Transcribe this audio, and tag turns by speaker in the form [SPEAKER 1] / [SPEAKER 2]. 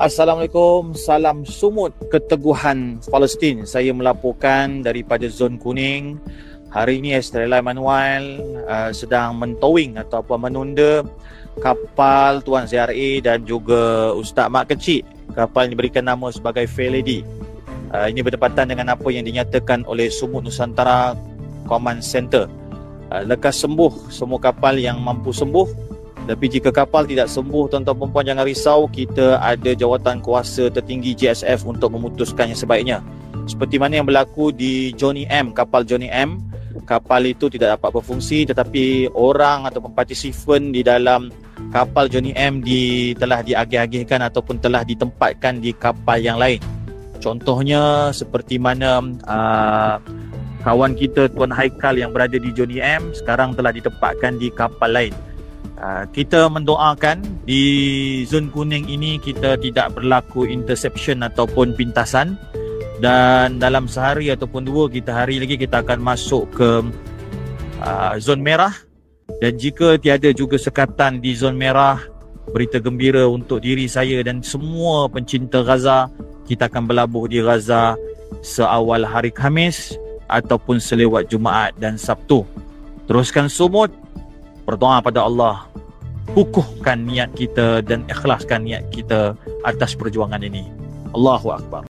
[SPEAKER 1] Assalamualaikum, salam sumut keteguhan Palestin. Saya melaporkan daripada zon kuning. Hari ini Estrella Manual sedang mentowing ataupun menunda kapal Tuan ZRA dan juga Ustaz Mak Kecil. Kapal ini diberikan nama sebagai Fair Lady. Ini bertepatan dengan apa yang dinyatakan oleh Sumut Nusantara Command Center. Lekas sembuh semua kapal yang mampu sembuh. Tapi jika kapal tidak sembuh, tuan-tuan dan puan jangan risau, kita ada jawatan kuasa tertinggi JSF untuk memutuskan yang sebaiknya. Seperti mana yang berlaku di Johnny M, kapal Johnny M. Kapal itu tidak dapat berfungsi, tetapi orang ataupun partisipant di dalam kapal Johnny M telah diagih-agihkan ataupun telah ditempatkan di kapal yang lain. Contohnya seperti mana kawan kita Tuan Haikal yang berada di Johnny M sekarang telah ditempatkan di kapal lain. Kita mendoakan di zon kuning ini kita tidak berlaku interception ataupun pintasan, dan dalam sehari ataupun 2 hari lagi kita akan masuk ke zon merah. Dan jika tiada juga sekatan di zon merah, berita gembira untuk diri saya dan semua pencinta Gaza, kita akan berlabuh di Gaza seawal hari Khamis ataupun selewat Jumaat dan Sabtu. Teruskan sumut, berdoa pada Allah, kukuhkan niat kita dan ikhlaskan niat kita atas perjuangan ini. Allahu Akbar.